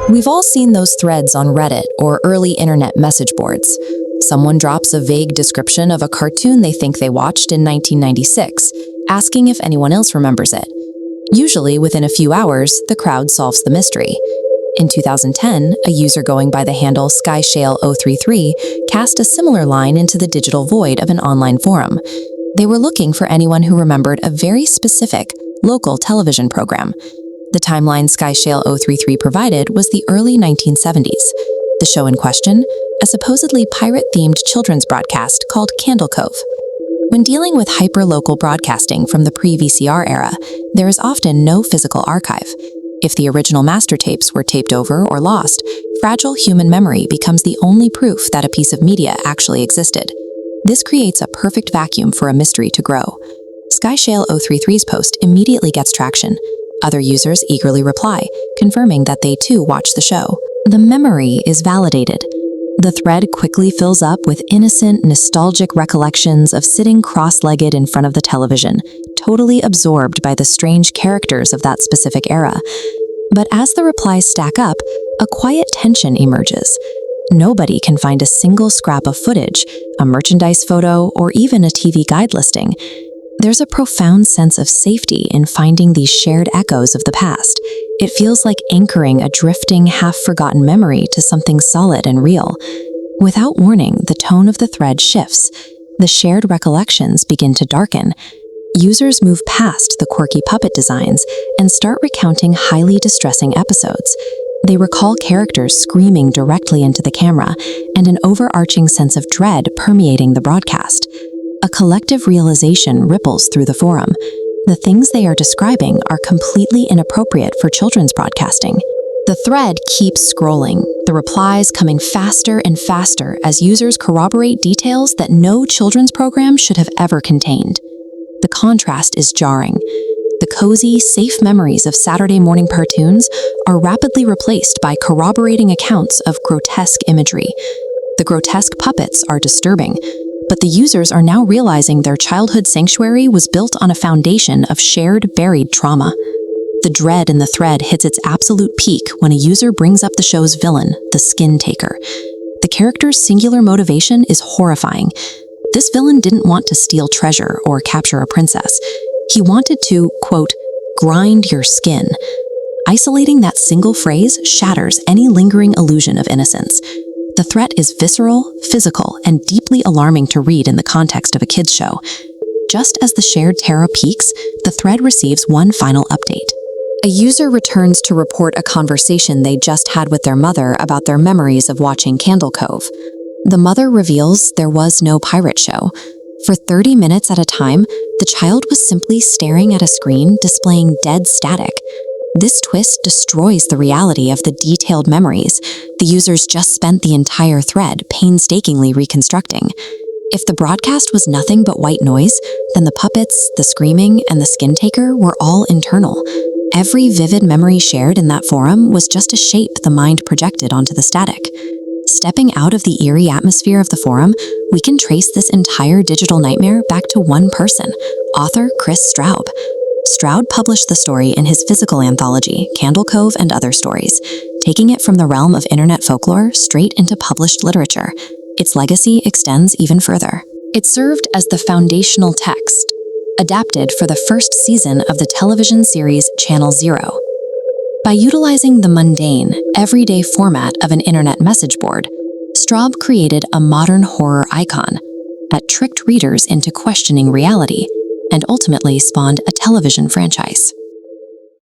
We've all seen those threads on Reddit or early internet message boards. Someone drops a vague description of a cartoon they think they watched in 1996, asking if anyone else remembers it. Usually, within a few hours, the crowd solves the mystery. In 2010, a user going by the handle 𝗖𝗱𝗹𝗲 cast a similar line into the digital void of an online forum. They were looking for anyone who remembered a very specific, local television program. The timeline 𝗖𝗱𝗹𝗲 provided was the early 1970s. The show in question, a supposedly pirate-themed children's broadcast called Cove. When dealing with hyper-local broadcasting from the pre-VCR era, there is often no physical archive. If the original master tapes were taped over or lost, fragile human memory becomes the only proof that a piece of media actually existed. This creates a perfect vacuum for a mystery to grow. 𝗖𝗱𝗹𝗲's post immediately gets traction. Other users eagerly reply, confirming that they too watched the show. The memory is validated. The thread quickly fills up with innocent, nostalgic recollections of sitting cross-legged in front of the television, totally absorbed by the strange characters of that specific era. But as the replies stack up, a quiet tension emerges. Nobody can find a single scrap of footage, a merchandise photo, or even a TV guide listing. There's a profound sense of safety in finding these shared echoes of the past. It feels like anchoring a drifting, half-forgotten memory to something solid and real. Without warning, the tone of the thread shifts. The shared recollections begin to darken. Users move past the quirky puppet designs and start recounting highly distressing episodes. They recall characters screaming directly into the camera and an overarching sense of dread permeating the broadcast. A collective realization ripples through the forum. The things they are describing are completely inappropriate for children's broadcasting. The thread keeps scrolling, the replies coming faster and faster as users corroborate details that no children's program should have ever contained. The contrast is jarring. The cozy, safe memories of Saturday morning cartoons are rapidly replaced by corroborating accounts of grotesque imagery. The grotesque puppets are disturbing, but the users are now realizing their childhood sanctuary was built on a foundation of shared, buried trauma. The dread in the thread hits its absolute peak when a user brings up the show's villain, the Skin Taker. The character's singular motivation is horrifying. This villain didn't want to steal treasure or capture a princess. He wanted to, quote, grind your skin. Isolating that single phrase shatters any lingering illusion of innocence. The threat is visceral, physical, and deeply alarming to read in the context of a kids' show. Just as the shared terror peaks, the thread receives one final update. A user returns to report a conversation they just had with their mother about their memories of watching Cove. The mother reveals there was no pirate show. For 30 minutes at a time, the child was simply staring at a screen displaying dead static. This twist destroys the reality of the detailed memories the users just spent the entire thread painstakingly reconstructing. If the broadcast was nothing but white noise, then the puppets, the screaming, and the Skin Taker were all internal. Every vivid memory shared in that forum was just a shape the mind projected onto the static. Stepping out of the eerie atmosphere of the forum, we can trace this entire digital nightmare back to one person, author Chris Straub. Stroud published the story in his physical anthology, Cove and Other Stories, taking it from the realm of internet folklore straight into published literature. Its legacy extends even further. It served as the foundational text, adapted for the first season of the television series Channel Zero. By utilizing the mundane, everyday format of an internet message board, Straub created a modern horror icon that tricked readers into questioning reality and ultimately spawned a television franchise.